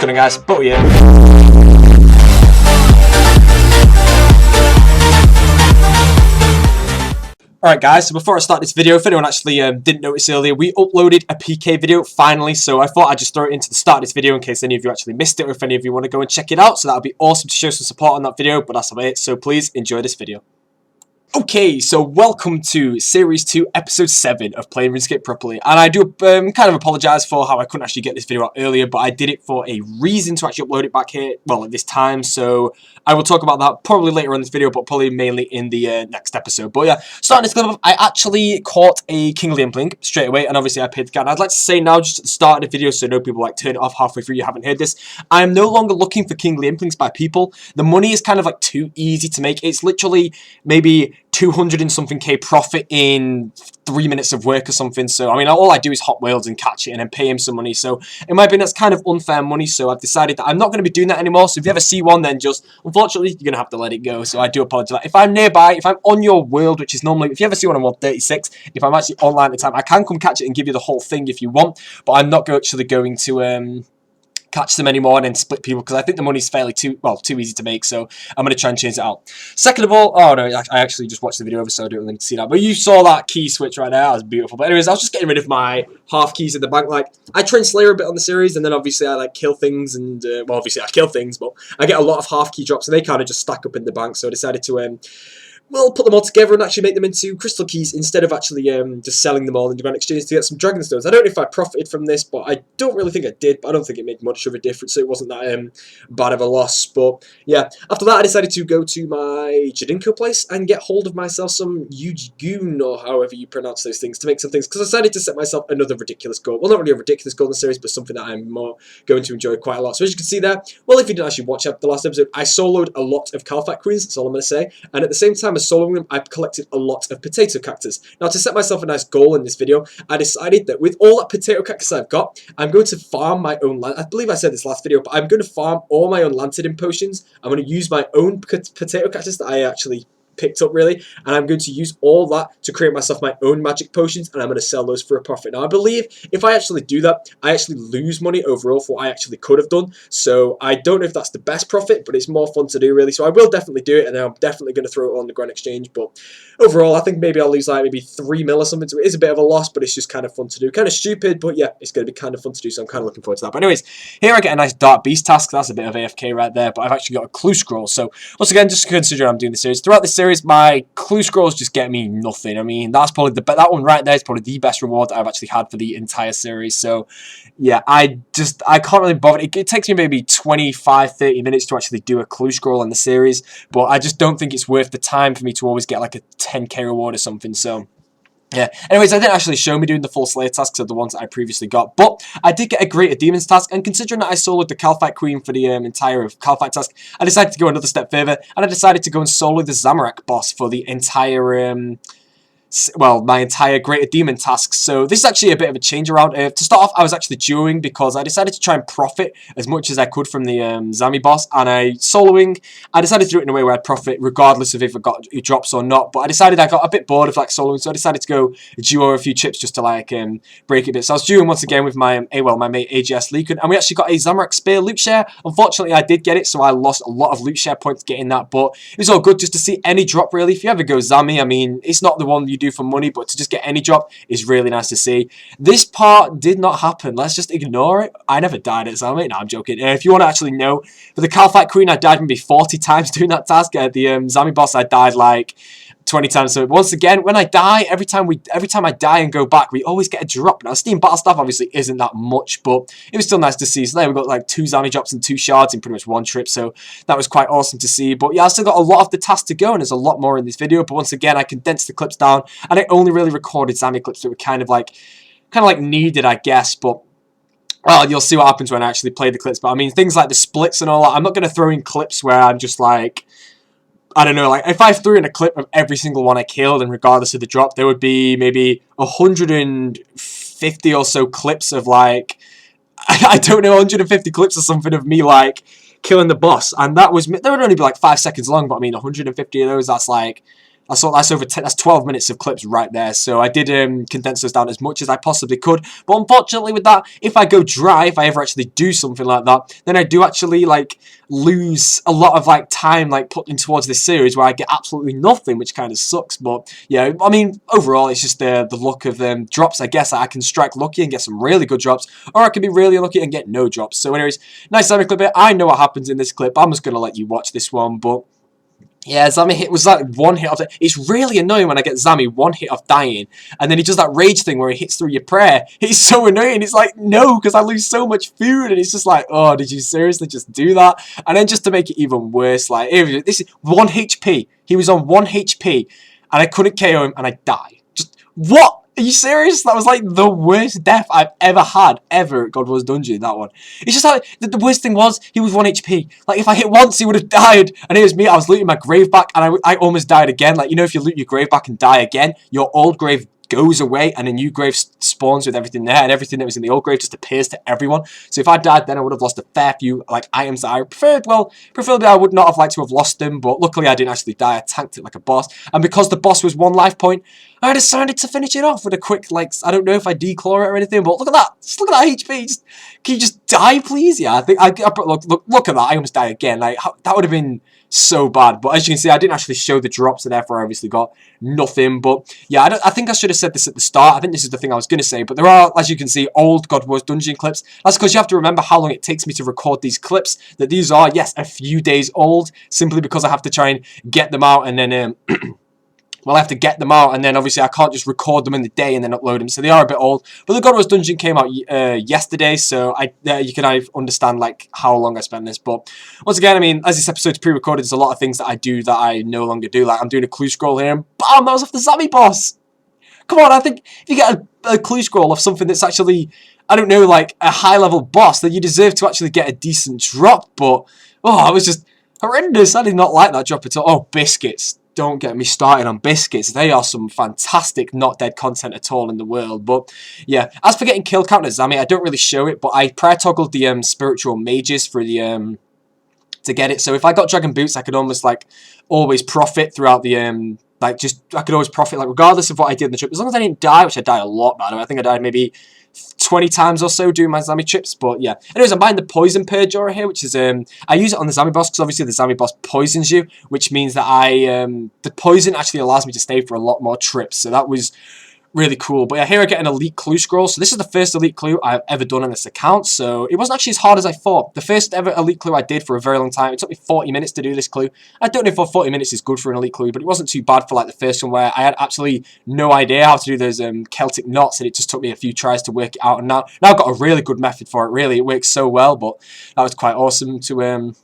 going on, guys? But yeah. Alright guys, so before I start this video, if anyone actually didn't notice earlier, we uploaded a PK video finally, so I thought I'd just throw it into the start of this video in case any of you actually missed it or if any of you want to go and check it out, so that would be awesome to show some support on that video, but that's about it, so please enjoy this video. Okay, so welcome to Series 2, Episode 7 of Playing Runescape Properly, and I do kind of apologise for how I couldn't actually get this video out earlier, but I did it for a reason to actually upload it back here, well, at this time, so I will talk about that probably later on in this video, but probably mainly in the next episode. But yeah, starting this clip off, I actually caught a Kingly Impling straight away, and obviously I paid the guy. And I'd like to say now, just at the start of the video, so no people like turn it off halfway through, you haven't heard this, I am no longer looking for Kingly Implings by people. The money is kind of like too easy to make. It's literally maybe 200 and something K profit in 3 minutes of work or something. So I mean, all I do is hot whales and catch it and then pay him some money. So in my opinion, that's kind of unfair money. So I've decided that I'm not going to be doing that anymore. So if you ever see one, then just unfortunately you're gonna have to let it go. So I do apologize. If I'm nearby, if I'm on your world, which is normally, if you ever see one on World 36, if I'm actually online at the time, I can come catch it and give you the whole thing if you want. But I'm not actually going to catch them anymore and then split people because I think the money's fairly too easy to make, so I'm going to try and change it out. Second of all, oh no, I actually just watched the video over, so I don't really need to see that, but you saw that key switch right there, that was beautiful. But anyways, I was just getting rid of my half keys in the bank. Like, I train Slayer a bit on the series, and then obviously I like kill things, and well, obviously I kill things, but I get a lot of half key drops, and they kind of just stack up in the bank, so I decided to well, put them all together and actually make them into crystal keys instead of actually just selling them all in the Grand Exchange to get some dragon stones. I don't know if I profited from this, but I don't really think I did, but I don't think it made much of a difference, so it wasn't that bad of a loss. But yeah, after that I decided to go to my Jadinko place and get hold of myself some Yujigun, or however you pronounce those things, to make some things, because I decided to set myself another ridiculous goal. Well, not really a ridiculous goal in the series, but something that I'm more going to enjoy quite a lot. So as you can see there, well, if you didn't actually watch the last episode, I soloed a lot of Calfat Queens, that's all I'm going to say, and at the same time as soloing them, I've collected a lot of potato cactus. Now, to set myself a nice goal in this video, I decided that with all that potato cactus I've got, I'm going to farm my own land. I believe I said this last video, but I'm going to farm all my own Lantern potions. I'm going to use my own potato cactus that I actually picked up, really, and I'm going to use all that to create myself my own magic potions, and I'm going to sell those for a profit. Now, I believe if I actually do that, I actually lose money overall for what I actually could have done, so I don't know if that's the best profit, but it's more fun to do, really, so I will definitely do it, and I'm definitely going to throw it on the Grand Exchange. But overall, I think maybe I'll lose like maybe 3 mil or something, so it is a bit of a loss, but it's just kind of fun to do. Kind of stupid, but yeah, it's going to be kind of fun to do, so I'm kind of looking forward to that. But anyways, here I get a nice Dark Beast task. That's a bit of AFK right there, but I've actually got a clue scroll. So once again, just considering I'm doing the series, throughout the series, my clue scrolls just get me nothing. I mean, that's probably that one right there is probably the best reward that I've actually had for the entire series. So yeah, I can't really bother. It takes me maybe 25-30 minutes to actually do a clue scroll in the series, but I just don't think it's worth the time for me to always get like a 10k reward or something. So yeah, anyways, I didn't actually show me doing the full Slayer tasks of the ones that I previously got, but I did get a Greater Demons task, and considering that I soloed the Calfite Queen for the entire Calfite task, I decided to go another step further, and I decided to go and solo the Zamorak boss for the entire well, my entire Greater Demon tasks. So this is actually a bit of a change around. To start off, I was actually duoing because I decided to try and profit as much as I could from the Zami boss, and I decided to do it in a way where I'd profit regardless of if I got drops or not, but I decided I got a bit bored of like soloing, so I decided to go duo a few chips just to like break it a bit. So I was duoing once again with my my mate AGS Leakun, and we actually got a Zamorak Spear loot share. Unfortunately, I did get it, so I lost a lot of loot share points getting that, but it was all good just to see any drop, really. If you ever go Zami, I mean, it's not the one you do for money, but to just get any drop is really nice to see. This part did not happen. Let's just ignore it. I never died at Zami. No, I'm joking. If you want to actually know, for the Calfite Queen, I died maybe 40 times doing that task. At the Zami boss, I died like 20 times. So once again, when I die, every time I die and go back, we always get a drop. Now, Steam Battle Staff obviously isn't that much, but it was still nice to see. So there we got like 2 Zami drops and 2 shards in pretty much one trip, so that was quite awesome to see. But yeah, I still got a lot of the tasks to go, and there's a lot more in this video, but once again, I condensed the clips down, and I only really recorded Zami clips that were kind of like needed, I guess. But well, you'll see what happens when I actually play the clips. But I mean, things like the splits and all that, I'm not going to throw in clips where I'm just like, I don't know, like if I threw in a clip of every single one I killed, and regardless of the drop, there would be maybe 150 or so clips of like, I don't know, 150 clips or something of me like killing the boss, and that would only be like 5 seconds long, but I mean 150 of those, that's like That's over 10, that's 12 minutes of clips right there. So I did condense those down as much as I possibly could. But unfortunately with that, if I go dry, if I ever actually do something like that, then I do actually like lose a lot of like time like putting towards this series where I get absolutely nothing, which kind of sucks. But yeah, I mean overall it's just the luck of drops. I guess I can strike lucky and get some really good drops, or I can be really unlucky and get no drops. So anyways, nice Zami clip here. I know what happens in this clip. I'm just gonna let you watch this one, but yeah, Zami hit was like one hit of it. It's really annoying when I get Zami one hit of dying, and then he does that rage thing where he hits through your prayer. It's so annoying. It's like, no, because I lose so much food, and it's just like, oh, did you seriously just do that? And then just to make it even worse, like, this is 1 HP. He was on 1 HP, and I couldn't KO him, and I died. Just, what? Are you serious? That was like the worst death I've ever had, ever at God Wars Dungeon, that one. It's just like, the worst thing was, he was 1 HP. Like, if I hit once, he would have died. And it was me, I was looting my grave back, and I almost died again. Like, you know, if you loot your grave back and die again, your old grave goes away, and a new grave spawns with everything there, and everything that was in the old grave just appears to everyone. So if I died then, I would have lost a fair few, like, items that I preferred. Well, preferably I would not have liked to have lost them, but luckily I didn't actually die. I tanked it like a boss, and because the boss was 1 life point, I decided to finish it off with a quick, like, I don't know if I declaw it or anything, but look at that. Just look at that HP. Just, can you just die, please? Yeah, I think, look at that. I almost die again. Like, that would have been so bad. But as you can see, I didn't actually show the drops, so therefore I obviously got nothing. But yeah, I think I should have said this at the start. I think this is the thing I was going to say. But there are, as you can see, old God Wars Dungeon clips. That's because you have to remember how long it takes me to record these clips. That these are, yes, a few days old, simply because I have to try and get them out and then... well, I have to get them out, and then obviously I can't just record them in the day and then upload them, so they are a bit old. But the God Wars Dungeon came out yesterday, so you can understand like how long I spent this. But once again, I mean, as this episode's pre-recorded, there's a lot of things that I do that I no longer do. Like I'm doing a clue scroll here, and bam, that was off the Zami boss. Come on, I think if you get a clue scroll of something that's actually, I don't know, like a high-level boss, then you deserve to actually get a decent drop. But oh, it was just horrendous. I did not like that drop at all. Oh, biscuits. Don't get me started on biscuits. They are some fantastic not dead content at all in the world. But yeah, as for getting kill count at Zami, I don't really show it, but I prayer toggled the spiritual mages for the to get it. So if I got dragon boots, I could almost like always profit throughout the like just I could always profit like regardless of what I did in the trip, as long as I didn't die, which I died a lot, by the way. I think I died maybe 20 times or so doing my Zami trips, but yeah. Anyways, I'm buying the poison purge aura here, which is I use it on the Zami boss because obviously the Zami boss poisons you, which means that the poison actually allows me to stay for a lot more trips. So that was really cool. But yeah, here I get an elite clue scroll. So this is the first elite clue I've ever done on this account. So it wasn't actually as hard as I thought. The first ever elite clue I did for a very long time. It took me 40 minutes to do this clue. I don't know if 40 minutes is good for an elite clue, but it wasn't too bad for like the first one where I had absolutely no idea how to do those Celtic knots, and it just took me a few tries to work it out. And now I've got a really good method for it. Really, it works so well. But that was quite awesome to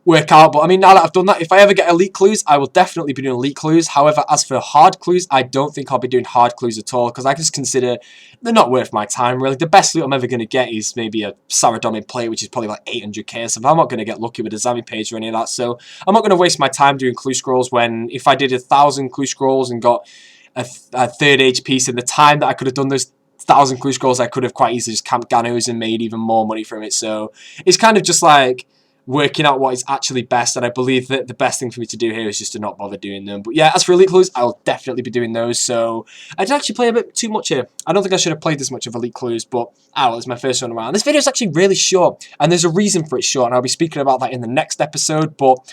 work out. But I mean, now that I've done that, if I ever get elite clues, I will definitely be doing elite clues. However, as for hard clues, I don't think I'll be doing hard clues at all, because I just consider they're not worth my time, really. The best loot I'm ever going to get is maybe a Saradomin plate, which is probably like 800k, so I'm not going to get lucky with a Zami page or any of that. So I'm not going to waste my time doing clue scrolls when, if I did 1,000 clue scrolls and got a third age piece in the time that I could have done those 1,000 clue scrolls, I could have quite easily just camped Ganos and made even more money from it. So it's kind of just like working out what is actually best, and I believe that the best thing for me to do here is just to not bother doing them. But yeah, as for elite clues, I'll definitely be doing those. So I did actually play a bit too much here. I don't think I should have played this much of elite clues, but it's my first one around. This video is actually really short, and there's a reason for it short, and I'll be speaking about that in the next episode. But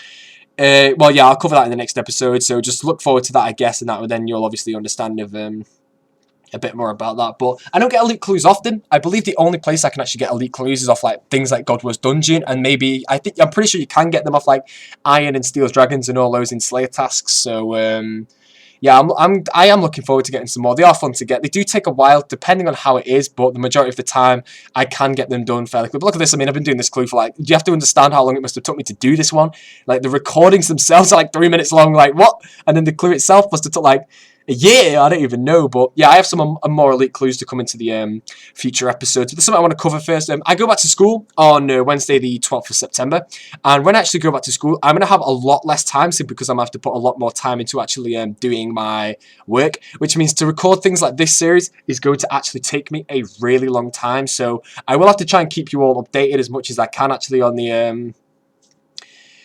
well, yeah, I'll cover that in the next episode, so just look forward to that, I guess, and that then you'll obviously understand of a bit more about that. But I don't get elite clues often. I believe the only place I can actually get elite clues is off like things like God Wars Dungeon, and maybe I'm pretty sure you can get them off like Iron and Steel's Dragons and all those in Slayer tasks. So yeah, I am looking forward to getting some more. They are fun to get. They do take a while depending on how it is, but the majority of the time I can get them done fairly quick. But look at this. I mean, I've been doing this clue for like, you have to understand how long it must have took me to do this one. Like the recordings themselves are like 3 minutes long. Like what? And then the clue itself must have took like a year, I don't even know. But yeah, I have some more elite clues to come into the future episodes. But there's something I want to cover first. I go back to school on Wednesday the 12th of September, and when I actually go back to school, I'm going to have a lot less time simply because I'm going to have to put a lot more time into actually doing my work, which means to record things like this series is going to actually take me a really long time. So I will have to try and keep you all updated as much as I can actually on the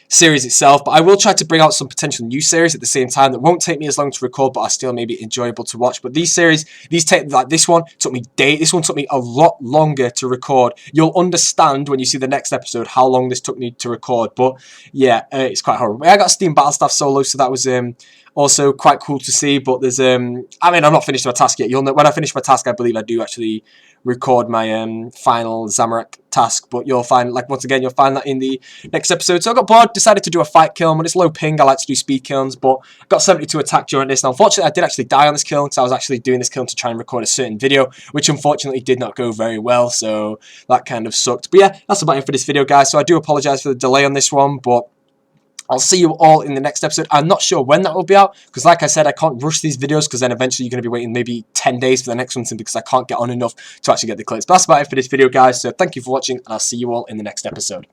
series itself, but I will try to bring out some potential new series at the same time that won't take me as long to record, but are still maybe enjoyable to watch. But these series, like this one took me this one took me a lot longer to record. You'll understand when you see the next episode how long this took me to record. But yeah, it's quite horrible. I got Steam Battle Staff solo, so that was also quite cool to see. But there's I mean, I'm not finished my task yet. You'll know when I finish my task. I believe I do actually record my final Zamorak task, but you'll find, like, once again, you'll find that in the next episode. So I got bored, decided to do a fight kiln. When it's low ping, I like to do speed kilns, but I got 72 attack during this. Now, unfortunately, I did actually die on this kiln because I was actually doing this kiln to try and record a certain video, which unfortunately did not go very well, so that kind of sucked. But yeah, that's about it for this video, guys. So I do apologize for the delay on this one, but I'll see you all in the next episode. I'm not sure when that will be out, because like I said, I can't rush these videos, because then eventually you're going to be waiting maybe 10 days for the next one, simply because I can't get on enough to actually get the clips. But that's about it for this video, guys. So thank you for watching, and I'll see you all in the next episode.